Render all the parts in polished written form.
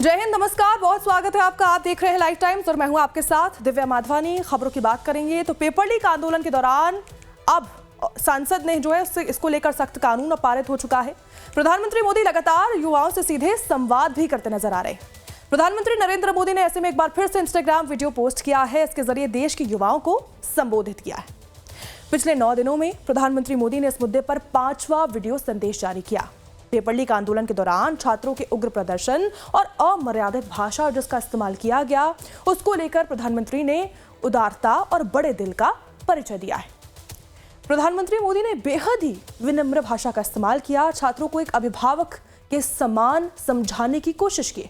जय हिंद, नमस्कार, बहुत स्वागत है आपका। आप देख रहे हैं लाइव टाइम्स और मैं हूं आपके साथ दिव्या माधवानी। खबरों की बात करेंगे तो पेपर लीक आंदोलन के दौरान अब सांसद ने जो है इसको लेकर सख्त कानून अब पारित हो चुका है। प्रधानमंत्री मोदी लगातार युवाओं से सीधे संवाद भी करते नजर आ रहे हैं। प्रधानमंत्री नरेंद्र मोदी ने ऐसे में एक बार फिर से इंस्टाग्राम वीडियो पोस्ट किया है। इसके जरिए देश के युवाओं को संबोधित किया है। पिछले 9 दिनों में प्रधानमंत्री मोदी ने इस मुद्दे पर 5वां वीडियो संदेश जारी किया। पेपर लीक आंदोलन के दौरान छात्रों के उग्र प्रदर्शन और अमर्यादित भाषा जिसका इस्तेमाल किया गया, उसको लेकर प्रधानमंत्री ने उदारता और बड़े दिल का परिचय दिया है। प्रधानमंत्री मोदी ने बेहद ही विनम्र भाषा का इस्तेमाल किया, छात्रों को एक अभिभावक के समान समझाने की कोशिश की।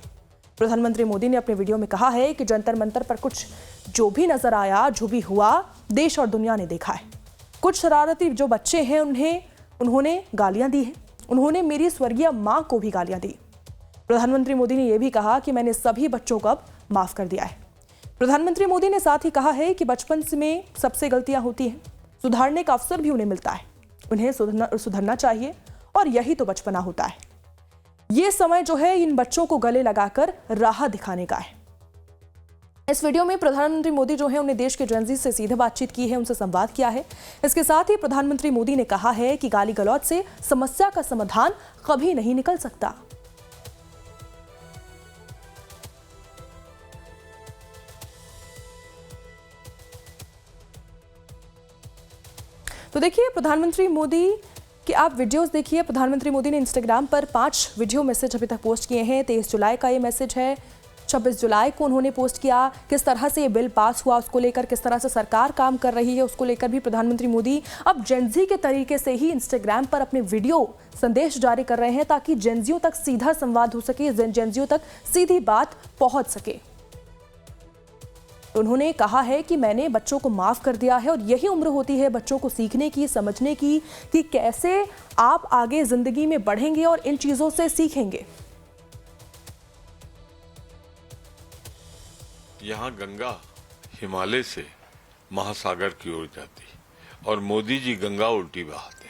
प्रधानमंत्री मोदी ने अपने वीडियो में कहा है कि जंतर मंतर पर कुछ जो भी नजर आया, जो भी हुआ, देश और दुनिया ने देखा है। कुछ शरारती जो बच्चे हैं उन्होंने गालियां दी हैं। उन्होंने मेरी स्वर्गीय मां को भी गालियां दी। प्रधानमंत्री मोदी ने यह भी कहा कि मैंने सभी बच्चों को अब माफ कर दिया है। प्रधानमंत्री मोदी ने साथ ही कहा है कि बचपन में सबसे गलतियां होती हैं, सुधारने का अवसर भी उन्हें मिलता है। उन्हें सुधरना चाहिए और यही तो बचपना होता है। ये समय जो है इन बच्चों को गले लगाकर राह दिखाने का है। इस वीडियो में प्रधानमंत्री मोदी जो है उन्हें देश के जेनजी से सीधे बातचीत की है, उनसे संवाद किया है। इसके साथ ही प्रधानमंत्री मोदी ने कहा है कि गाली गलौज से समस्या का समाधान कभी नहीं निकल सकता। तो देखिए प्रधानमंत्री मोदी कि आप वीडियोस देखिए। प्रधानमंत्री मोदी ने इंस्टाग्राम पर 5 वीडियो मैसेज अभी तक पोस्ट किए हैं। 23 जुलाई का ये मैसेज है। 26 जुलाई को उन्होंने पोस्ट किया। किस तरह से ये बिल पास हुआ उसको लेकर, किस तरह से सरकार काम कर रही है उसको लेकर भी प्रधानमंत्री मोदी अब जेनजी के तरीके से ही इंस्टाग्राम पर अपने वीडियो संदेश जारी कर रहे हैं, ताकि जेनजियों तक सीधा संवाद हो सके, जेनजियों तक सीधी बात पहुंच सके। उन्होंने कहा है कि मैंने बच्चों को माफ कर दिया है और यही उम्र होती है बच्चों को सीखने की, समझने की कि कैसे आप आगे जिंदगी में बढ़ेंगे और इन चीजों से सीखेंगे। यहाँ गंगा हिमालय से महासागर की ओर जाती और मोदी जी गंगा उल्टी बहाते।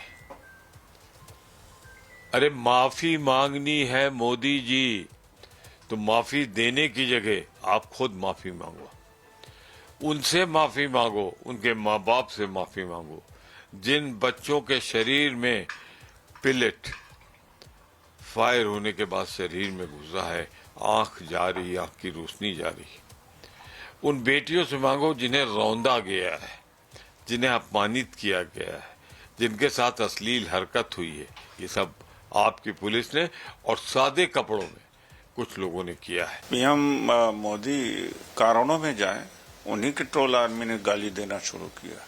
अरे माफी मांगनी है मोदी जी तो माफी देने की जगह आप खुद माफी मांगो, उनसे माफी मांगो, उनके माँ बाप से माफी मांगो। जिन बच्चों के शरीर में पिलेट फायर होने के बाद शरीर में घुसा है, आंख जा रही, आंख की रोशनी जा रही, उन बेटियों से मांगो जिन्हें रौंदा गया है, जिन्हें अपमानित किया गया है, जिनके साथ अश्लील हरकत हुई है। ये सब आपकी पुलिस ने और सादे कपड़ों में कुछ लोगों ने किया है। पीएम मोदी कारणों में जाए, उन्हीं के ट्रोल आर्मी ने गाली देना शुरू किया।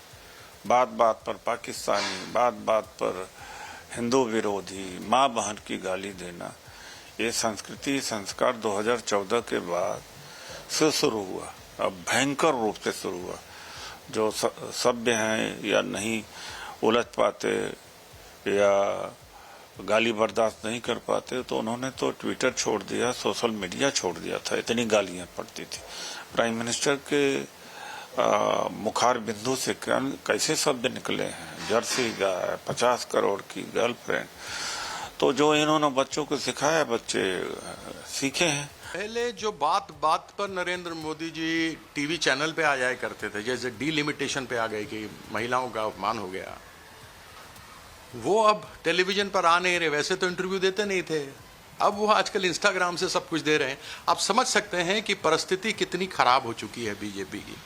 बात बात पर पाकिस्तानी, बात बात पर हिंदू विरोधी, माँ बहन की गाली देना, ये संस्कृति संस्कार 2014 के बाद से शुरू हुआ। अब भयंकर रूप से शुरू हुआ। जो सभ्य हैं या नहीं उलझ पाते या गाली बर्दाश्त नहीं कर पाते, तो उन्होंने तो ट्विटर छोड़ दिया, सोशल मीडिया छोड़ दिया था, इतनी गालियां पड़ती थी। प्राइम मिनिस्टर के मुखार बिंदु से कैसे शब्द निकले हैं, जर्सी गाय, 50 करोड़ की गर्लफ्रेंड। तो जो इन्होंने बच्चों को सिखाया, बच्चे सीखे हैं। पहले जो बात बात पर नरेंद्र मोदी जी टीवी चैनल पे आ जाया करते थे, जैसे डीलिमिटेशन पे आ गए कि महिलाओं का अपमान हो गया, वो अब टेलीविजन पर आ नहीं रहे। वैसे तो इंटरव्यू देते नहीं थे, अब वो आजकल इंस्टाग्राम से सब कुछ दे रहे हैं। आप समझ सकते हैं कि परिस्थिति कितनी खराब हो चुकी है बीजेपी की।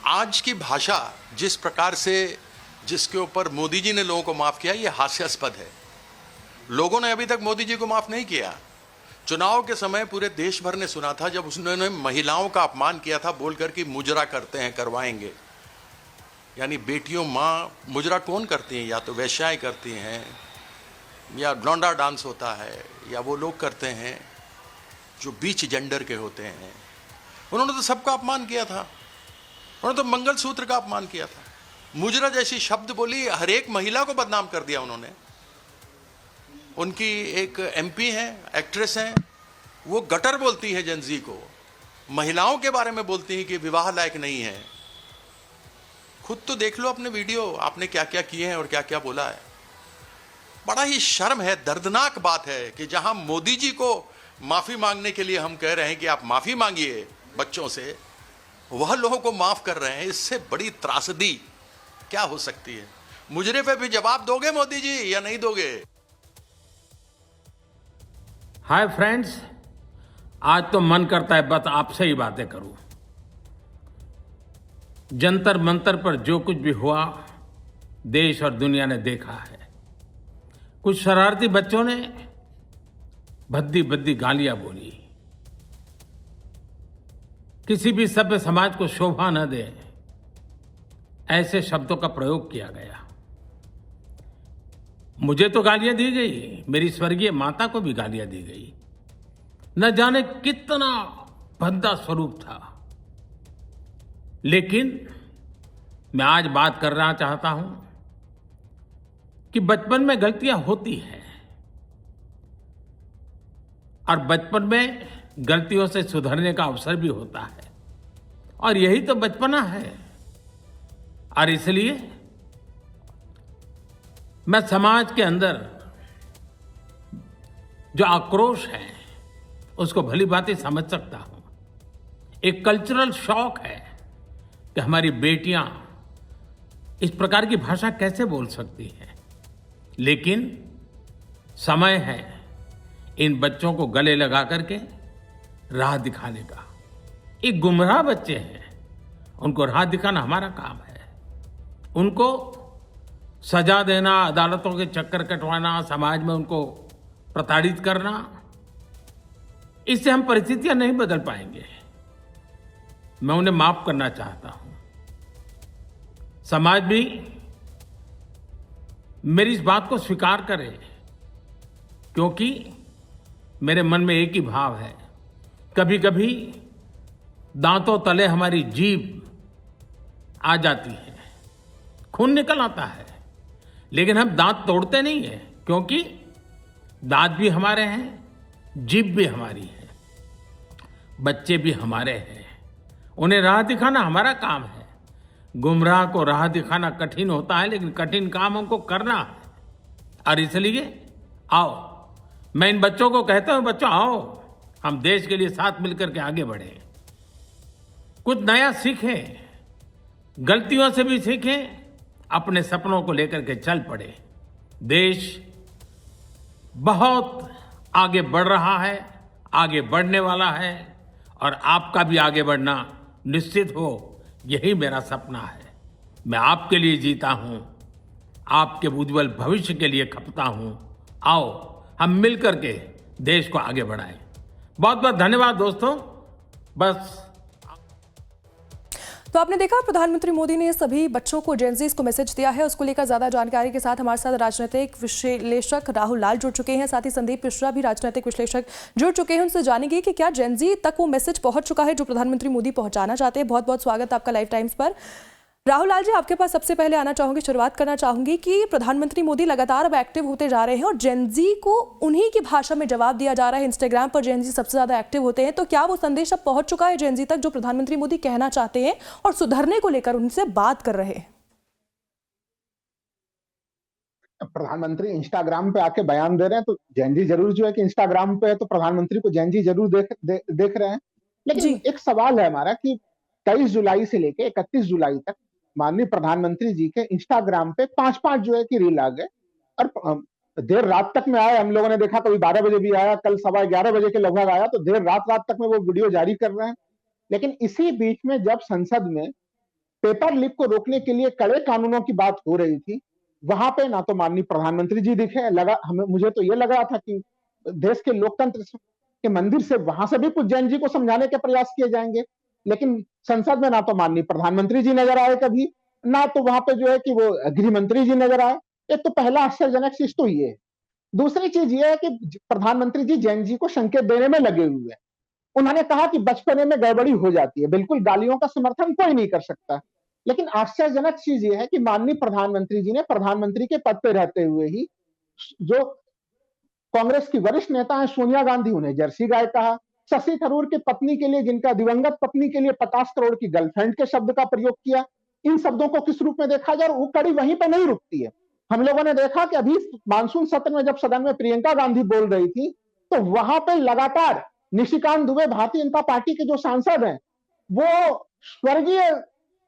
आज की भाषा जिस प्रकार से, जिसके ऊपर मोदी जी ने लोगों को माफ किया, ये हास्यास्पद है। लोगों ने अभी तक मोदी जी को माफ नहीं किया। चुनाव के समय पूरे देश भर ने सुना था जब उसने महिलाओं का अपमान किया था, बोलकर कि मुजरा करते हैं, करवाएंगे। यानी बेटियों, माँ मुजरा कौन करती हैं? या तो वैश्याएं करती हैं, या लौंडा डांस होता है, या वो लोग करते हैं जो बीच जेंडर के होते हैं। उन्होंने तो सबका अपमान किया था। उन्होंने तो मंगलसूत्र का अपमान किया था। मुजरा जैसी शब्द बोली, हर एक महिला को बदनाम कर दिया उन्होंने। उनकी एक एमपी हैं, एक्ट्रेस हैं, वो गटर बोलती है जेनजी को, महिलाओं के बारे में बोलती हैं कि विवाह लायक नहीं है। खुद तो देख लो अपने वीडियो, आपने क्या क्या किए हैं और क्या क्या बोला है। बड़ा ही शर्म है, दर्दनाक बात है कि जहां मोदी जी को माफी मांगने के लिए हम कह रहे हैं कि आप माफी मांगिए बच्चों से, वह लोगों को माफ कर रहे हैं। इससे बड़ी त्रासदी क्या हो सकती है? मुजरे पे भी जवाब दोगे मोदी जी या नहीं दोगे? हाय फ्रेंड्स, आज तो मन करता है बस आपसे ही बातें करूं। जंतर मंतर पर जो कुछ भी हुआ देश और दुनिया ने देखा है। कुछ शरारती बच्चों ने भद्दी भद्दी गालियां बोली, किसी भी सभ्य समाज को शोभा न दे ऐसे शब्दों का प्रयोग किया गया। मुझे तो गालियां दी गई, मेरी स्वर्गीय माता को भी गालियां दी गई। न जाने कितना भद्दा स्वरूप था। लेकिन मैं आज बात करना चाहता हूं कि बचपन में गलतियां होती हैं और बचपन में गलतियों से सुधरने का अवसर भी होता है, और यही तो बचपना है। और इसलिए मैं समाज के अंदर जो आक्रोश है उसको भली भांति समझ सकता हूं। एक कल्चरल शॉक है कि हमारी बेटियां इस प्रकार की भाषा कैसे बोल सकती हैं। लेकिन समय है इन बच्चों को गले लगा करके राह दिखाने का। एक गुमराह बच्चे हैं, उनको राह दिखाना हमारा काम है। उनको सजा देना, अदालतों के चक्कर कटवाना, समाज में उनको प्रताड़ित करना, इससे हम परिस्थितियां नहीं बदल पाएंगे। मैं उन्हें माफ करना चाहता हूं। समाज भी मेरी इस बात को स्वीकार करे, क्योंकि मेरे मन में एक ही भाव है। कभी कभी दांतों तले हमारी जीभ आ जाती है, खून निकल आता है, लेकिन हम दांत तोड़ते नहीं हैं, क्योंकि दांत भी हमारे हैं, जीभ भी हमारी है, बच्चे भी हमारे हैं। उन्हें राह दिखाना हमारा काम है। गुमराह को राह दिखाना कठिन होता है, लेकिन कठिन काम हमको करना है। और इसलिए आओ, मैं इन बच्चों को कहता हूं, बच्चों आओ, हम देश के लिए साथ मिलकर के आगे बढ़ें, कुछ नया सीखें, गलतियों से भी सीखें, अपने सपनों को लेकर के चल पड़े। देश बहुत आगे बढ़ रहा है, आगे बढ़ने वाला है, और आपका भी आगे बढ़ना निश्चित हो, यही मेरा सपना है। मैं आपके लिए जीता हूं, आपके उज्जवल भविष्य के लिए खपता हूं। आओ हम मिलकर के देश को आगे बढ़ाएं। बहुत बहुत धन्यवाद दोस्तों। बस तो आपने देखा, प्रधानमंत्री मोदी ने सभी बच्चों को, जेनजीज को मैसेज दिया है। उसको लेकर ज्यादा जानकारी के साथ हमारे साथ राजनीतिक विश्लेषक राहुल लाल जुड़ चुके हैं, साथ ही संदीप मिश्रा भी राजनीतिक विश्लेषक जुड़ चुके हैं। उनसे जानेंगे कि क्या जेनजी तक वो मैसेज पहुंच चुका है जो प्रधानमंत्री मोदी पहुंचाना चाहते हैं। बहुत बहुत स्वागत आपका लाइव टाइम्स पर। राहुल लाल जी, आपके पास सबसे पहले आना चाहूंगी, शुरुआत करना चाहूंगी कि प्रधानमंत्री मोदी लगातार अब एक्टिव होते जा रहे हैं और जेनजी को उन्हीं की भाषा में जवाब दिया जा रहा है। इंस्टाग्राम पर जेनजी सबसे ज्यादा एक्टिव होते हैं, तो क्या वो संदेश अब पहुंच चुका है जेनजी तक जो प्रधानमंत्री मोदी कहना चाहते हैं और सुधरने को लेकर उनसे बात कर रहे हैं? प्रधानमंत्री इंस्टाग्राम पे आके बयान दे रहे हैं, तो जेनजी जरूर जो है कि इंस्टाग्राम पे है, तो प्रधानमंत्री को जेनजी जरूर देख रहे हैं। लेकिन एक सवाल है हमारा कि 23 जुलाई से लेके 31 जुलाई तक माननीय प्रधानमंत्री जी के इंस्टाग्राम पे 5-5 जो है कि रील आ गए, और देर रात तक में आए। हम लोगों ने देखा कभी 12 बजे भी आया, कल 11:15 बजे के लगभग आया, तो देर रात तक में वो वीडियो जारी कर रहे हैं। लेकिन इसी बीच में जब संसद में पेपर लीक को रोकने के लिए कड़े कानूनों की बात हो रही थी, वहां पे ना तो माननीय प्रधानमंत्री जी दिखे। मुझे तो ये लग रहा था कि देश के लोकतंत्र के मंदिर से वहां से भी कुछ जैन जी को समझाने के प्रयास किए जाएंगे, लेकिन संसद में ना तो माननीय प्रधानमंत्री जी नजर आए कभी, ना तो वहां पे जो है कि वो गृह मंत्री जी नजर आए। एक तो पहला आश्चर्यजनक चीज तो ये है। दूसरी चीज ये है कि प्रधानमंत्री जी जैन जी को संकेत देने में लगे हुए हैं। उन्होंने कहा कि बचपने में गड़बड़ी हो जाती है। बिल्कुल, गालियों का समर्थन कोई नहीं कर सकता, लेकिन आश्चर्यजनक चीज ये है कि माननीय प्रधानमंत्री जी ने प्रधानमंत्री के पद पे रहते हुए ही जो कांग्रेस की वरिष्ठ नेता है सोनिया गांधी, उन्हें जर्सी गाय कहा। शशि थरूर की पत्नी के लिए, जिनका दिवंगत पत्नी के लिए 50 करोड़ की गर्लफ्रेंड के शब्द का प्रयोग किया। इन शब्दों को किस रूप में देखा जाए, वो कड़ी वहीं पर नहीं रुकती है। हम लोगों ने देखा कि अभी मानसून सत्र में जब सदन में प्रियंका गांधी बोल रही थी, तो वहां पे लगातार निशिकांत दुबे, भारतीय जनता पार्टी के जो सांसद हैं, वो स्वर्गीय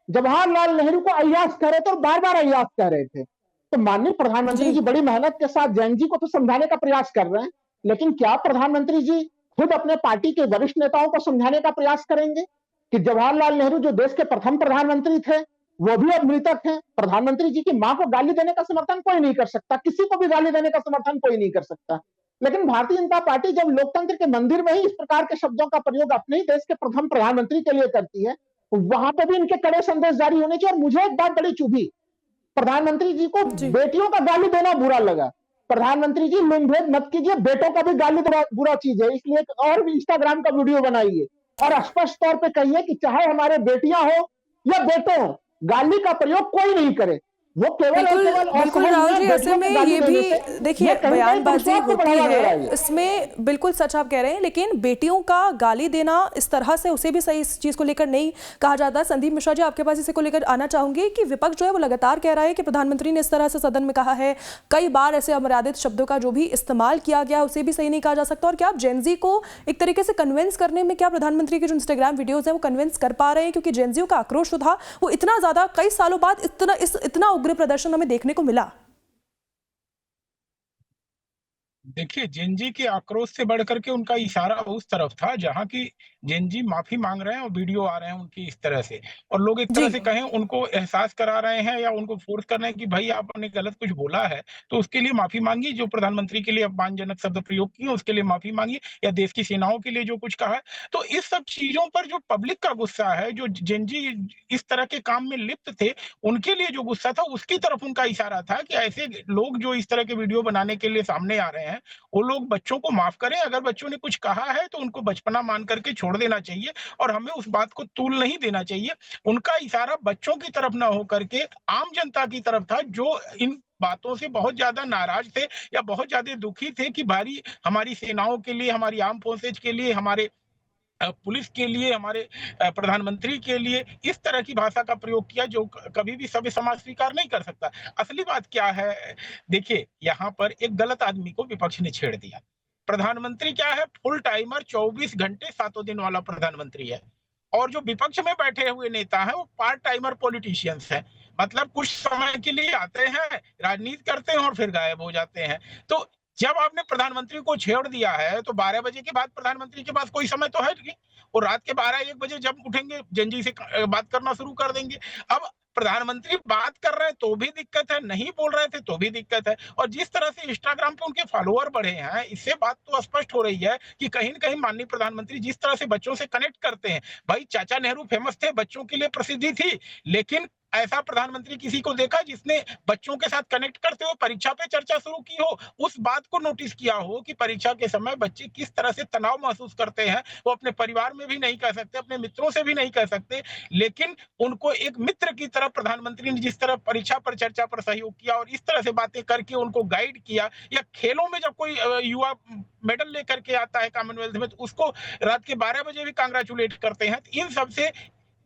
जवाहरलाल नेहरू को अय्याश कह रहे थे और बार बार अय्याश कह रहे थे। तो माननीय प्रधानमंत्री जी बड़ी मेहनत के साथ जैन जी को तो समझाने का प्रयास कर रहे हैं, लेकिन क्या प्रधानमंत्री जी खुद अपने पार्टी के वरिष्ठ नेताओं को समझाने का प्रयास करेंगे कि जवाहरलाल नेहरू जो देश के प्रथम प्रधानमंत्री थे, वो भी अब मृतक हैं। प्रधानमंत्री जी की मां को गाली देने का समर्थन कोई नहीं कर सकता, किसी को भी गाली देने का समर्थन कोई नहीं कर सकता, लेकिन भारतीय जनता पार्टी जब लोकतंत्र के मंदिर में ही इस प्रकार के शब्दों का प्रयोग अपने ही देश के प्रथम प्रधानमंत्री के लिए करती है, वहां पर भी इनके कड़े संदेश जारी होने चाहिए। और मुझे एक बात बड़ी चुभी, प्रधानमंत्री जी को बेटियों का गाली देना बुरा लगा। प्रधानमंत्री जी लिंग भेद मत कीजिए, बेटों का भी गाली देना बुरा चीज है, इसलिए एक और भी इंस्टाग्राम का वीडियो बनाइए और स्पष्ट तौर पे कहिए कि चाहे हमारे बेटियां हो या बेटे हो, गाली का प्रयोग कोई नहीं करे। वो केवल बिल्कुल राहुल जी, ऐसे में ये भी देखिए बयानबाजी होती है, इसमें बिल्कुल सच आप कह रहे हैं, लेकिन बेटियों का गाली देना इस तरह से उसे भी सही इस चीज को लेकर नहीं कहा जाता। संदीप मिश्रा जी, आपके पास इसे को लेकर आना चाहूंगी कि विपक्ष जो है वो लगातार कह रहा है कि प्रधानमंत्री ने इस तरह से सदन में कहा है, कई बार ऐसे अमर्यादित शब्दों का जो भी इस्तेमाल किया गया उसे भी सही नहीं कहा जा सकता। और क्या आप जेनजी को एक तरीके से कन्विंस करने में, क्या प्रधानमंत्री के जो इंस्टाग्राम वीडियोज है वो कन्विंस कर पा रहे हैं? क्योंकि जेनजियों का आक्रोश था वो इतना ज्यादा, कई सालों बाद इतना उग्र प्रदर्शन हमें देखने को मिला। देखिए, जेनजी के आक्रोश से बढ़कर के उनका इशारा उस तरफ था जहां की जेनजी माफी मांग रहे हैं और वीडियो आ रहे हैं उनकी इस तरह से, और लोग एक तरह से कहें उनको एहसास करा रहे हैं या उनको फोर्स कर रहे हैं कि भाई आपने गलत कुछ बोला है तो उसके लिए माफी मांगिए, जो प्रधानमंत्री के लिए अपमानजनक शब्द प्रयोग किए उसके लिए माफी मांगिए, या देश की सेनाओं के लिए जो कुछ कहा है। तो इस सब चीजों पर जो पब्लिक का गुस्सा है, जो जेनजी इस तरह के काम में लिप्त थे, उनके लिए जो गुस्सा था उसकी तरफ उनका इशारा था कि ऐसे लोग जो इस तरह के वीडियो बनाने के लिए सामने आ रहे हैं, वो लोग बच्चों को माफ करें, अगर बच्चों ने कुछ कहा है तो उनको बचपना मान करके छोड़ देना चाहिए और हमें उस बात को तूल नहीं देना चाहिए। उनका इशारा बच्चों की तरफ ना हो करके आम जनता की तरफ था, जो इन बातों से बहुत ज्यादा नाराज थे या बहुत ज्यादा दुखी थे कि भारी हमारी सेनाओं के लिए, हमारी आर्म फोर्सेज के लिए, हमारे पुलिस के लिए, हमारे प्रधानमंत्री के लिए इस तरह की भाषा का प्रयोग किया जो कभी भी सभ्य समाज स्वीकार नहीं कर सकता। असली बात क्या है, देखिए यहाँ पर एक गलत आदमी को विपक्ष ने छेड़ दिया। प्रधानमंत्री क्या है, फुल टाइमर 24 घंटे 7 दिन वाला प्रधानमंत्री है, और जो विपक्ष में बैठे हुए नेता हैं वो पार्ट टाइमर पॉलिटिशियंस हैं, मतलब कुछ समय के लिए आते हैं, राजनीति करते हैं और फिर गायब हो जाते हैं। तो जब आपने प्रधानमंत्री को छेड़ दिया है तो 12 बजे के बाद प्रधानमंत्री के पास कोई समय तो है नहीं, और रात के 12-1 बजे जब उठेंगे जेनजी से बात करना शुरू कर देंगे। अब प्रधानमंत्री बात कर रहे हैं तो भी दिक्कत है, नहीं बोल रहे थे तो भी दिक्कत है, और जिस तरह से इंस्टाग्राम पे उनके फॉलोअर बढ़े हैं, इससे बात तो स्पष्ट हो रही है कि कहीं न कहीं माननीय प्रधानमंत्री जिस तरह से बच्चों से कनेक्ट करते हैं, भाई चाचा नेहरू फेमस थे, बच्चों के लिए प्रसिद्धि थी, लेकिन ऐसा प्रधानमंत्री किसी को देखा जिसने बच्चों के साथ कनेक्ट करते हुए परीक्षा पे चर्चा शुरू की हो, उस बात को नोटिस किया हो कि परीक्षा के समय बच्चे किस तरह से तनाव महसूस करते हैं, वो अपने परिवार में भी नहीं कह सकते, अपने मित्रों से भी नहीं कह सकते, लेकिन उनको एक मित्र की तरह प्रधानमंत्री ने जिस तरह परीक्षा पर चर्चा पर सहयोग किया और इस तरह से बातें करके उनको गाइड किया, या खेलों में जब कोई युवा मेडल लेकर के आता है कॉमनवेल्थ में तो उसको रात के 12 बजे भी कांग्रेचुलेट करते हैं। इन सबसे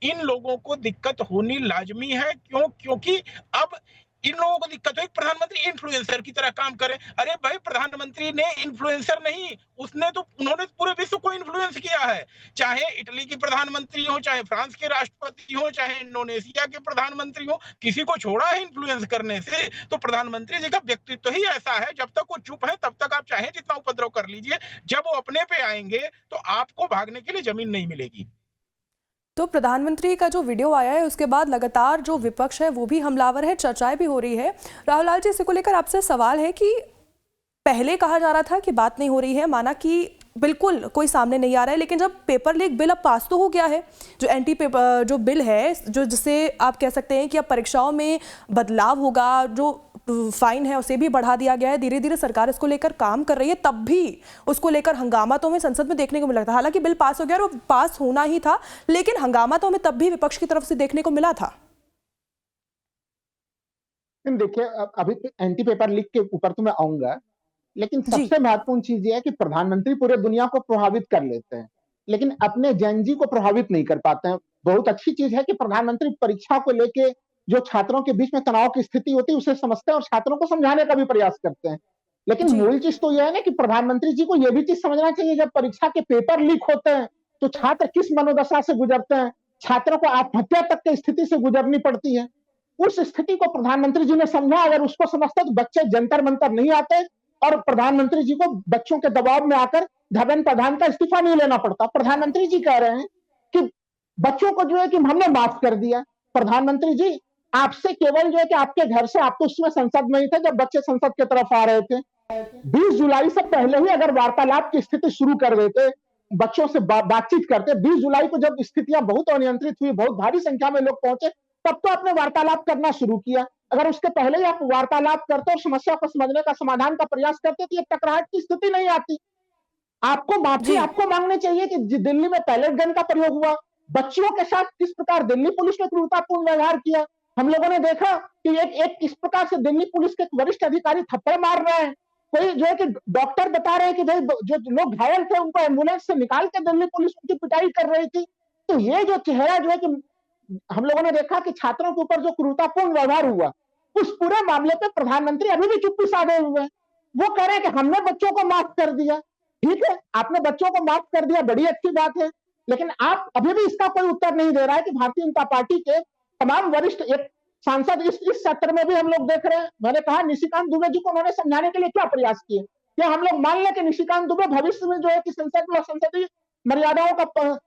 इन लोगों को दिक्कत होनी लाजमी है। क्योंकि अब इन लोगों को दिक्कत है, प्रधानमंत्री इन्फ्लुएंसर की तरह काम करे। अरे भाई, प्रधानमंत्री ने इन्फ्लुएंसर नहीं, उन्होंने पूरे विश्व को इन्फ्लुएंस किया है, चाहे इटली के प्रधानमंत्री हो, चाहे फ्रांस के राष्ट्रपति हो, चाहे इंडोनेशिया के प्रधानमंत्री हो, किसी को छोड़ा है इन्फ्लुएंस करने से। तो प्रधानमंत्री जी का व्यक्तित्व ही ऐसा है, जब तक वो चुप है तब तक आप चाहे जितना उपद्रव कर लीजिए, जब वो अपने पे आएंगे तो आपको भागने के लिए जमीन नहीं मिलेगी। तो प्रधानमंत्री का जो वीडियो आया है उसके बाद लगातार जो विपक्ष है वो भी हमलावर है, चर्चाएं भी हो रही है। राहुल लाल जी, इसी को लेकर आपसे सवाल है कि पहले कहा जा रहा था कि बात नहीं हो रही है, माना कि बिल्कुल कोई सामने नहीं आ रहा है, लेकिन जब पेपर लीक बिल अब पास तो हो गया है, जो एंटी पेपर जो बिल है, जो जिससे आप कह सकते हैं कि अब परीक्षाओं में बदलाव होगा, जो फाइन है उसे भी बढ़ा दिया गया है, धीरे धीरे सरकार इसको लेकर काम कर रही है, तब भी उसको लेकर हंगामा तो हमें संसद में देखने को मिला था। हालांकि बिल पास हो गया और वो पास होना ही था, लेकिन हंगामा तो हमें तब भी विपक्ष की तरफ से देखने को मिला था। देखिए, अभी एंटी पेपर लीक के ऊपर तो मैं आऊंगा, लेकिन सबसे महत्वपूर्ण चीज ये है कि प्रधानमंत्री पूरे दुनिया को प्रभावित कर लेते हैं, लेकिन अपने जेनजी को प्रभावित नहीं कर पाते हैं। बहुत अच्छी चीज है कि प्रधानमंत्री परीक्षा को लेके जो छात्रों के बीच में तनाव की स्थिति होती है उसे समझते हैं और छात्रों को समझाने का भी प्रयास करते हैं, लेकिन जी। मूल चीज तो यह है ना कि प्रधानमंत्री जी को यह भी चीज समझना चाहिए, जब परीक्षा के पेपर लीक होते हैं तो छात्र किस मनोदशा से गुजरते हैं, छात्रों को आत्महत्या तक की स्थिति से गुजरनी पड़ती है। उस स्थिति को प्रधानमंत्री जी ने समझा। अगर उसको समझते तो बच्चे जंतर मंतर नहीं आते और प्रधानमंत्री जी को बच्चों के दबाव में आकर धर्मेंद्र प्रधान का इस्तीफा नहीं लेना पड़ता। प्रधानमंत्री जी कह रहे हैं कि बच्चों को जो है कि हमने माफ कर दिया। प्रधानमंत्री जी, आपसे केवल जो है कि आपके घर से, आप तो उसमें संसद में ही थे जब बच्चे संसद की तरफ आ रहे थे, 20 जुलाई से पहले ही अगर वार्तालाप की स्थिति शुरू कर देते, बच्चों से बातचीत करते। 20 जुलाई को जब स्थितियां बहुत अनियंत्रित हुई, बहुत भारी संख्या में लोग पहुंचे, तब तो आपने वार्तालाप करना शुरू किया। अगर उसके पहले ही आप वार्तालाप करते और समस्या को समझने का, समाधान का प्रयास करते तो ये टकराहट की स्थिति नहीं आती। आपको माफी आपको मांगनी चाहिए कि दिल्ली में पैलेट गन का प्रयोग हुआ, बच्चियों के साथ किस प्रकार दिल्ली पुलिस ने क्रूरतापूर्ण व्यवहार किया। हम लोगों ने देखा कि एक किस प्रकार से दिल्ली पुलिस के वरिष्ठ अधिकारी थप्पड़ मार रहे हैं। कोई जो है कि डॉक्टर बता रहे हैं कि भाई जो लोग घायल थे उनको एम्बुलेंस से निकाल के दिल्ली पुलिस उनकी पिटाई कर रही थी। तो ये जो चेहरा जो है कि हम लोगों ने देखा कि छात्रों के ऊपर जो क्रूरतापूर्ण व्यवहार हुआ, उस पूरे मामले पे प्रधानमंत्री अभी भी चुप्पी साधे हुए हैं। वो कह रहे हैं कि हमने बच्चों को माफ कर दिया। ठीक है, आपने बच्चों को माफ कर दिया, बड़ी अच्छी बात है, लेकिन आप अभी भी इसका कोई उत्तर नहीं दे रहा है कि भारतीय जनता पार्टी के तमाम वरिष्ठ एक सांसद इस सत्र में भी हम लोग देख रहे हैं। मैंने कहा निशिकांत दुबे जी को उन्होंने समझाने के लिए क्या प्रयास किए। क्या हम लोग मान लें कि निशिकांत दुबे भविष्य में जो है कि संसद में संसदीय मर्यादाओं का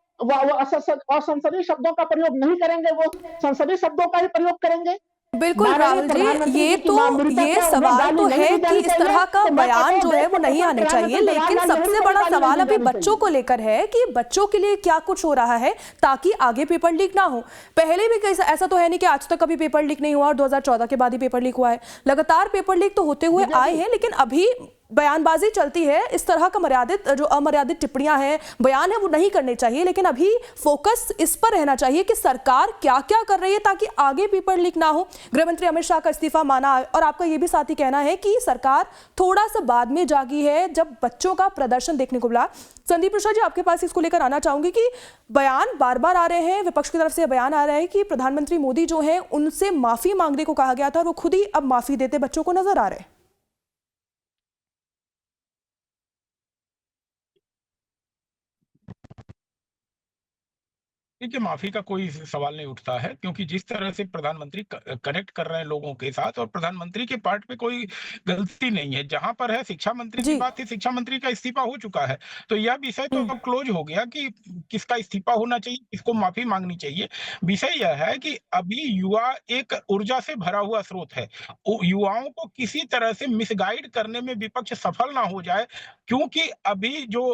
असंसदीय शब्दों का प्रयोग नहीं करेंगे, वो संसदीय शब्दों का ही प्रयोग करेंगे। बिल्कुल राहुल जी, ये सवाल तो है कि इस तरह का बयान जो है वो नहीं आने चाहिए, लेकिन सबसे बड़ा सवाल अभी बच्चों को लेकर है कि बच्चों के लिए क्या कुछ हो रहा है ताकि आगे पेपर लीक ना हो। पहले भी ऐसा तो है नहीं कि आज तक कभी पेपर लीक नहीं हुआ और 2014 के बाद ही पेपर लीक हुआ है। लगातार पेपर लीक तो होते हुए आए हैं, लेकिन अभी बयानबाजी चलती है। इस तरह का जो अमर्यादित टिप्पणियां हैं, बयान है, वो नहीं करने चाहिए, लेकिन अभी फोकस इस पर रहना चाहिए कि सरकार क्या क्या कर रही है ताकि आगे पेपर लीक ना हो। गृहमंत्री अमित शाह का इस्तीफा माना और आपका ये भी साथ ही कहना है कि सरकार थोड़ा सा बाद में जागी है जब बच्चों का प्रदर्शन देखने को मिला। संदीप मिश्रा जी, आपके पास इसको लेकर आना चाहूंगी कि बयान बार बार आ रहे हैं, विपक्ष की तरफ से बयान आ रहा है कि प्रधानमंत्री मोदी जो है उनसे माफी मांगने को कहा गया था और वो खुद ही अब माफी देते बच्चों को नजर आ रहे हैं। देखिए, माफी का कोई सवाल नहीं उठता है, क्योंकि जिस तरह से प्रधानमंत्री कनेक्ट कर रहे हैं लोगों के साथ, और प्रधानमंत्री के पार्ट पे कोई गलती नहीं है। जहां पर है शिक्षा मंत्री की बात थी, शिक्षा मंत्री का इस्तीफा हो चुका है, तो यह विषय तो अब क्लोज हो गया कि किसका इस्तीफा होना चाहिए, किसको माफी मांगनी चाहिए। विषय यह है कि अभी युवा एक ऊर्जा से भरा हुआ स्रोत है। युवाओं को किसी तरह से मिसगाइड करने में विपक्ष सफल ना हो जाए, क्योंकि अभी जो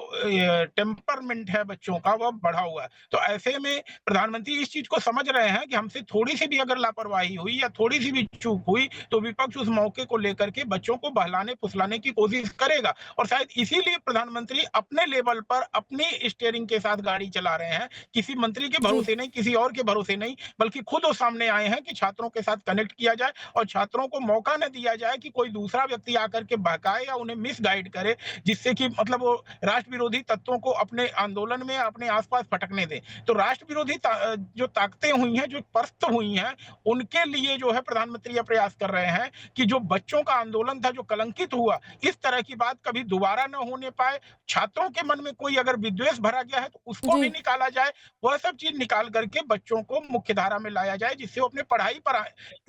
टेम्परमेंट है बच्चों का वह बढ़ा हुआ है। तो ऐसे में प्रधानमंत्री इस चीज को समझ रहे हैं कि हमसे थोड़ी सी भी अगर लापरवाही हुई या थोड़ी सी भी चूक हुई तो विपक्ष उस मौके को लेकर के बच्चों को बहलाने फुसलाने की कोशिश करेगा, और शायद इसीलिए प्रधानमंत्री अपने लेवल पर अपनी स्टीयरिंग के साथ गाड़ी चला रहे हैं। किसी मंत्री के भरोसे नहीं, किसी और के भरोसे नहीं, बल्कि खुद वो सामने आए हैं कि छात्रों के साथ कनेक्ट किया जाए और छात्रों को मौका न दिया जाए कि कोई दूसरा व्यक्ति आकर के बहकाए या उन्हें मिसगाइड करे, जिससे कि मतलब वो राष्ट्र विरोधी तत्वों को अपने आंदोलन में अपने आसपास भटकने दें। तो राष्ट्र विरोधी जो ताकतें हुई हैं, जो परस्त हुई हैं, उनके लिए जो है प्रधानमंत्री यह प्रयास कर रहे हैं कि जो बच्चों का आंदोलन था, जो कलंकित हुआ, इस तरह की बात कभी दोबारा न होने पाए। छात्रों के मन में कोई अगर विद्वेष भरा गया है तो उसको भी निकाला जाए, वह सब चीज निकाल करके बच्चों को मुख्य धारा में लाया जाए, जिससे वो अपने पढ़ाई पर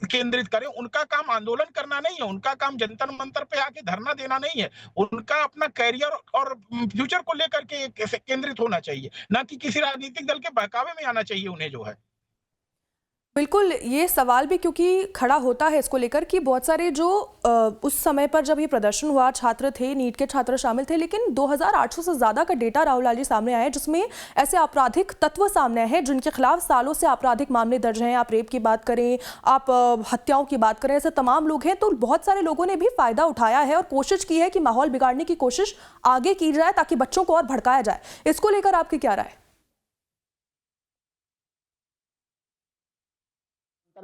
केंद्रित करें। उनका काम आंदोलन करना नहीं है, उनका काम जंतर मंतर पे आके धरना देना नहीं है, उनका अपना कैरियर और फ्यूचर को लेकर के केंद्रित होना चाहिए, ना कि किसी राजनीतिक दल के बहकावे में आना चाहिए उन्हें जो है। बिल्कुल, ये सवाल भी क्योंकि खड़ा होता है इसको लेकर कि बहुत सारे जो उस समय पर जब ये प्रदर्शन हुआ, छात्र थे, नीट के छात्र शामिल थे, लेकिन 2800 से ज़्यादा का डेटा राहुल लाल जी सामने आया है, जिसमें ऐसे आपराधिक तत्व सामने आए हैं जिनके खिलाफ सालों से आपराधिक मामले दर्ज हैं। आप रेप की बात करें, आप हत्याओं की बात करें, ऐसे तमाम लोग हैं। तो बहुत सारे लोगों ने भी फ़ायदा उठाया है और कोशिश की है कि माहौल बिगाड़ने की कोशिश आगे की जाए ताकि बच्चों को और भड़काया जाए। इसको लेकर आपकी क्या राय है?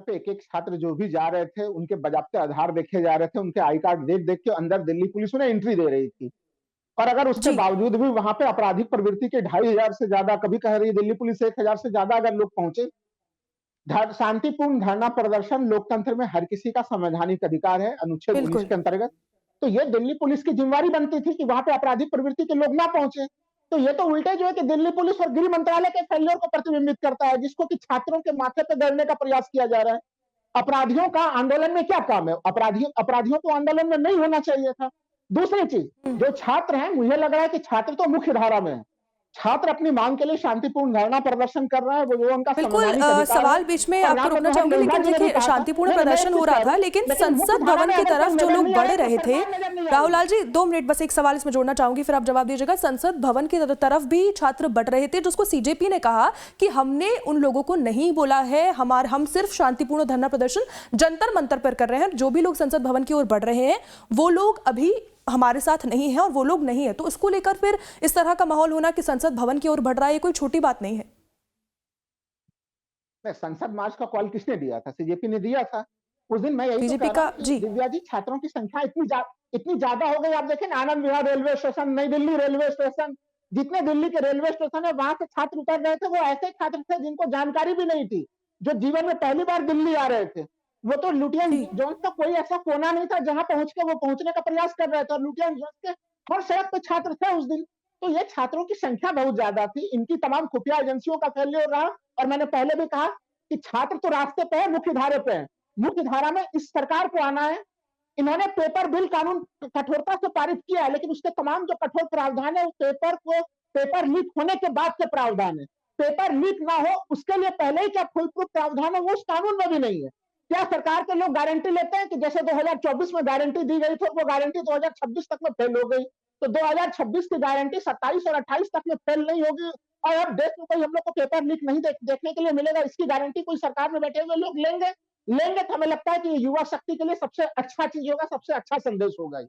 पे एक एक छात्र जो भी जा रहे थे उनके बाजाप्ते आधार देखे जा रहे थे, उनके आई कार्ड देख देख के अंदर दिल्ली पुलिस उन्हें एंट्री दे रही थी। और अगर उसके बावजूद भी वहां पे आपराधिक प्रवृत्ति के 2500 से ज्यादा, कभी कह रही दिल्ली पुलिस 1000 से ज्यादा अगर लोग पहुंचे, शांतिपूर्ण धरना प्रदर्शन लोकतंत्र में हर किसी का संवैधानिक अधिकार है, अनुच्छेद 19 के अंतर्गत। तो ये दिल्ली पुलिस की जिम्मेवारी बनती थी कि वहां पे आपराधिक प्रवृत्ति के लोग ना पहुंचे। तो ये तो उल्टे जो है कि दिल्ली पुलिस और गृह मंत्रालय के फेलियर को प्रतिबिंबित करता है, जिसको कि छात्रों के माथे पे गड़ने का प्रयास किया जा रहा है। अपराधियों का आंदोलन में क्या काम है? अपराधियों को आंदोलन में नहीं होना चाहिए था। दूसरी चीज, जो छात्र हैं, मुझे लग रहा है कि छात्र तो मुख्य धारा में है। छात्र अपनी मांग के लिए शांतिपूर्ण धरना प्रदर्शन कर रहा है, वो उनका बिल्कुल। संवैधानिक अधिकार सवाल है। बीच में और आपको यहाँ पर रोकना मैं चाहूंगी, लेकिन निर्भर नहीं देखिए था। शांतिपूर्ण मैं प्रदर्शन हो रहा था, लेकिन लेकिन मुख्य संसद धारा भवन में की अगर तरफ कोई जो नजर लोग नहीं आ बढ़ रहा है, रहे तो थे, सरकार नजर नहीं आ राहुल रही। लाल जी 2 मिनट बस एक सवाल इसमें जोड़ना चाहूंगी, फिर आप जवाब दीजिएगा। संसद भवन की तरफ भी छात्र बढ़ रहे थे, जिसको सीजेपी ने कहा कि हमने उन लोगों को नहीं बोला है, हम सिर्फ शांतिपूर्ण धरना प्रदर्शन जंतर मंतर पर कर रहे हैं। जो भी लोग संसद भवन की ओर बढ़ रहे हैं वो लोग अभी हमारे साथ नहीं है और वो लोग नहीं है। तो इसको लेकर फिर इस तरह का माहौल होना कि संसद भवन की ओर बढ़ रहा है, ये कोई छोटी बात नहीं है। संसद मार्च का कॉल किसने दिया था? सीजेपी ने दिया था। उस दिन मैं यही तो कह रहा हूं कि दिव्या जी, छात्रों की संख्या इतनी ज्यादा हो गई। आप देखें आनंद विहार रेलवे स्टेशन, नई दिल्ली रेलवे स्टेशन, जितने दिल्ली के रेलवे स्टेशन है वहां से छात्र उतर रहे थे, वो ऐसे छात्र थे जिनको जानकारी भी नहीं थी, जो जीवन में पहली बार दिल्ली आ रहे थे। वो तो लुटियन जोन्स का कोई ऐसा कोना नहीं था जहां पहुंच के वो पहुंचने का प्रयास कर रहे थे, और लुटियन जोन्स के हर सड़क पे छात्र थे उस दिन। तो ये छात्रों की संख्या बहुत ज्यादा थी, इनकी तमाम खुफिया एजेंसियों का फेलियर रहा। और मैंने पहले भी कहा कि छात्र तो रास्ते पे है, मुख्य धारे पे है। मुख्य धारा में इस सरकार को आना है। इन्होंने पेपर बिल कानून कठोरता से पारित किया है, लेकिन उसके तमाम जो कठोर प्रावधान है, पेपर लीक होने के बाद के प्रावधान है। पेपर लीक ना हो उसके लिए पहले ही क्या फुल प्रूफ प्रावधान है, वो उस कानून में भी नहीं है। क्या सरकार के लोग गारंटी लेते हैं कि जैसे 2024 में गारंटी दी गई थी, वो गारंटी 2026 तक में फेल हो गई, तो 2026 की गारंटी 27 और 28 तक में फेल नहीं होगी? और अब देश में कोई हम लोग को पेपर लीक नहीं देखने के लिए मिलेगा, इसकी गारंटी कोई सरकार में बैठे हुए लोग लेंगे तो हमें लगता है कि ये युवा शक्ति के लिए सबसे अच्छा चीज होगा, सबसे अच्छा संदेश होगा।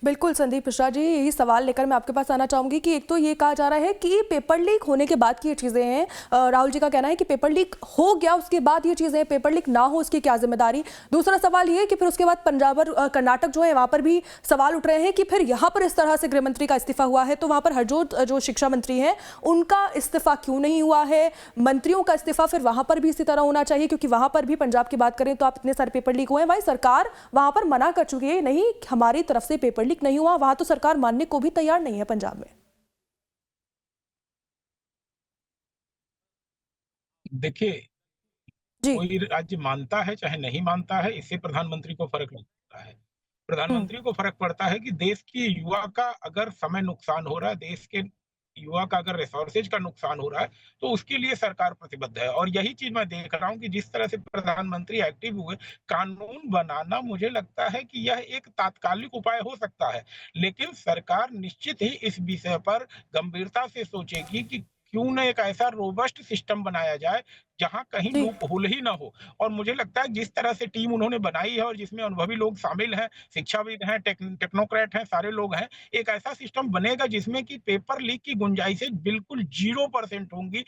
बिल्कुल संदीप मिश्रा जी, यही सवाल लेकर मैं आपके पास आना चाहूंगी कि एक तो ये कहा जा रहा है कि पेपर लीक होने के बाद की ये चीज़ें हैं। राहुल जी का कहना है कि पेपर लीक हो गया, उसके बाद ये चीज़ें, पेपर लीक ना हो उसकी क्या जिम्मेदारी। दूसरा सवाल ये कि फिर उसके बाद पंजाब और कर्नाटक जो है वहाँ पर भी सवाल उठ रहे हैं कि फिर यहाँ पर इस तरह से गृह मंत्री का इस्तीफा हुआ है, तो वहाँ पर हरजोत जो शिक्षा मंत्री हैं उनका इस्तीफा क्यों नहीं हुआ है? मंत्रियों का इस्तीफा फिर वहाँ पर भी इसी तरह होना चाहिए, क्योंकि वहाँ पर भी पंजाब की बात करें तो आप इतने सारे पेपर लीक हुए हैं, भाई सरकार वहाँ पर मना कर चुकी है, नहीं हमारी तरफ से पेपर लीक नहीं हुआ। वहाँ तो सरकार मानने को भी तैयार नहीं है पंजाब में। देखिए, कोई राज्य मानता है चाहे नहीं मानता है, इससे प्रधानमंत्री को फर्क नहीं पड़ता है। प्रधानमंत्री को फर्क पड़ता है कि देश के युवा का अगर समय नुकसान हो रहा है, देश के युवा का अगर रिसोर्सेज का नुकसान हो रहा है, तो उसके लिए सरकार प्रतिबद्ध है। और यही चीज मैं देख रहा हूं कि जिस तरह से प्रधानमंत्री एक्टिव हुए, कानून बनाना मुझे लगता है कि यह एक तात्कालिक उपाय हो सकता है, लेकिन सरकार निश्चित ही इस विषय पर गंभीरता से सोचेगी कि क्यों न एक ऐसा रोबस्ट सिस्टम बनाया जाए जहां कहीं लूप होल ही ना हो। और मुझे लगता है जिस तरह से टीम उन्होंने बनाई है और जिसमें अनुभवी लोग शामिल हैं, शिक्षाविद हैं, टेक्नोक्रेट हैं, सारे लोग हैं, एक ऐसा सिस्टम बनेगा जिसमें कि पेपर लीक की गुंजाइशें बिल्कुल 0% होंगी।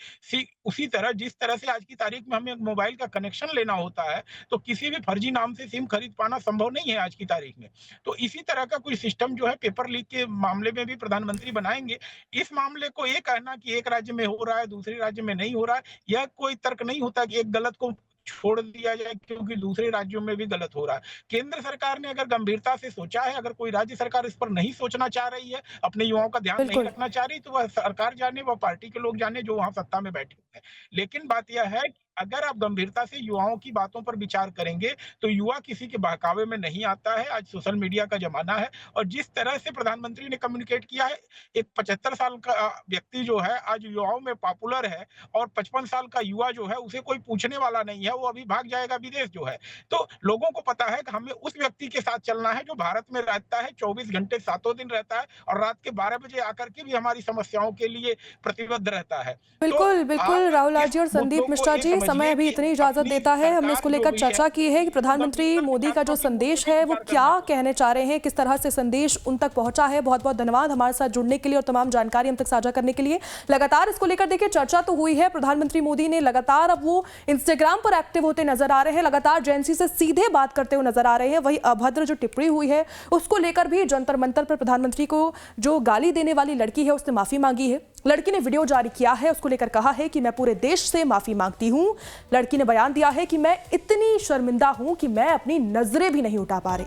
उसी तरह जिस तरह से आज की तारीख में हमें मोबाइल का कनेक्शन लेना होता है, तो किसी भी फर्जी नाम से सिम खरीद पाना संभव नहीं है आज की तारीख में। तो इसी तरह का कोई सिस्टम जो है पेपर लीक के मामले में भी प्रधानमंत्री बनाएंगे। इस मामले को ये कहना कि एक राज्य में हो रहा है दूसरे राज्य में नहीं हो रहा है, यह कोई तर्क नहीं होता कि एक गलत को छोड़ दिया जाए क्योंकि दूसरे राज्यों में भी गलत हो रहा है। केंद्र सरकार ने अगर गंभीरता से सोचा है, अगर कोई राज्य सरकार इस पर नहीं सोचना चाह रही है, अपने युवाओं का ध्यान नहीं रखना चाह रही, तो वह सरकार जाने, वह पार्टी के लोग जाने जो वहां सत्ता में बैठे हुए हैं। लेकिन बात यह है अगर आप गंभीरता से युवाओं की बातों पर विचार करेंगे तो युवा किसी के बहकावे में नहीं आता है। आज सोशल मीडिया का जमाना है और जिस तरह से प्रधानमंत्री ने कम्युनिकेट किया है, एक 75 साल का व्यक्ति जो है आज युवाओं में पॉपुलर है और 55 साल का युवा जो है उसे कोई पूछने वाला नहीं है, वो अभी भाग जाएगा विदेश जो है। तो लोगों को पता है कि हमें उस व्यक्ति के साथ चलना है जो भारत में रहता है, 24 घंटे 7 दिन रहता है और रात के 12 बजे आकर के भी हमारी समस्याओं के लिए प्रतिबद्ध रहता है। बिल्कुल बिल्कुल राहुल लाल जी और संदीप मिश्रा जी, समय अभी इतनी इजाजत देता है। हमने इसको लेकर चर्चा की है कि प्रधानमंत्री मोदी का जो संदेश है वो क्या कहने चाह रहे हैं, किस तरह से संदेश उन तक पहुंचा है। बहुत बहुत धन्यवाद हमारे साथ जुड़ने के लिए और तमाम जानकारी हम तक साझा करने के लिए। लगातार इसको लेकर देखिए चर्चा तो हुई है, प्रधानमंत्री मोदी ने लगातार अब वो इंस्टाग्राम पर एक्टिव होते नजर आ रहे हैं, लगातार जेएनसी से सीधे बात करते हुए नजर आ रहे हैं। वही अभद्र जो टिप्पणी हुई है उसको लेकर भी जंतर मंतर पर प्रधानमंत्री को जो गाली देने वाली लड़की है उसने माफी मांगी है। लड़की ने वीडियो जारी किया है, उसको लेकर कहा है कि मैं पूरे देश से माफी मांगती हूं। लड़की ने बयान दिया है कि मैं इतनी शर्मिंदा हूं कि मैं अपनी नजरें भी नहीं उठा पा रही।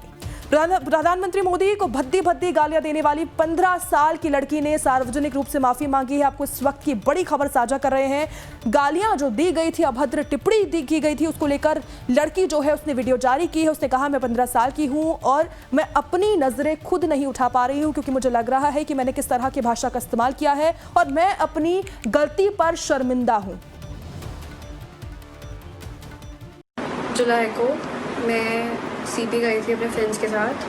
प्रधानमंत्री मोदी को भद्दी भद्दी गालियां देने वाली 15 साल की लड़की ने सार्वजनिक रूप से माफी मांगी है। आपको इस वक्त की बड़ी खबर साझा कर रहे हैं। गालियां जो दी गई थी, अभद्र टिप्पणी की गई थी, उसको लेकर लड़की जो है उसने वीडियो जारी की है। उसने कहा, मैं 15 साल की हूं और मैं अपनी नजरें खुद नहीं उठा पा रही हूं क्योंकि मुझे लग रहा है कि मैंने किस तरह की भाषा का इस्तेमाल किया है और मैं अपनी गलती पर शर्मिंदा हूं। जुलाई को मैं सीपी गई थी अपने फ्रेंड्स के साथ।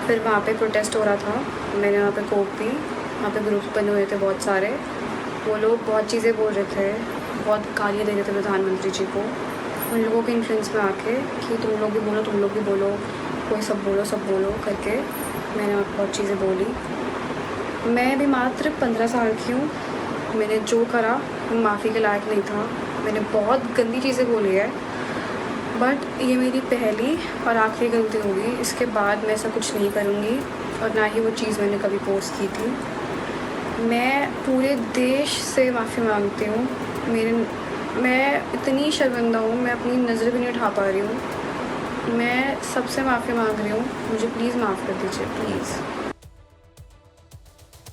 फिर वहाँ पे प्रोटेस्ट हो रहा था, मैंने वहाँ पे कोक पी। वहाँ पे ग्रुप्स बने हुए थे बहुत सारे। वो लोग बहुत चीज़ें बोल रहे थे, बहुत गालियाँ दे रहे थे प्रधानमंत्री जी को। उन लोगों के इन्फ्लुएंस में आके कि तुम लोग भी बोलो, तुम लोग भी बोलो, कोई सब बोलो करके मैंने बहुत चीज़ें बोली। मैं भी मात्र 15 साल की हूँ। मैंने जो करा वो माफ़ी के लायक नहीं था। मैंने बहुत गंदी चीज़ें बोली है, बट ये मेरी पहली और आखिरी गलती होगी। इसके बाद मैं ऐसा कुछ नहीं करूँगी और ना ही वो चीज़ मैंने कभी पोस्ट की थी। मैं पूरे देश से माफ़ी मांगती हूँ। मैं इतनी शर्मिंदा हूँ, मैं अपनी नज़र भी नहीं उठा पा रही हूँ। मैं सबसे माफ़ी मांग रही हूँ, मुझे प्लीज़ माफ़ कर दीजिए, प्लीज़।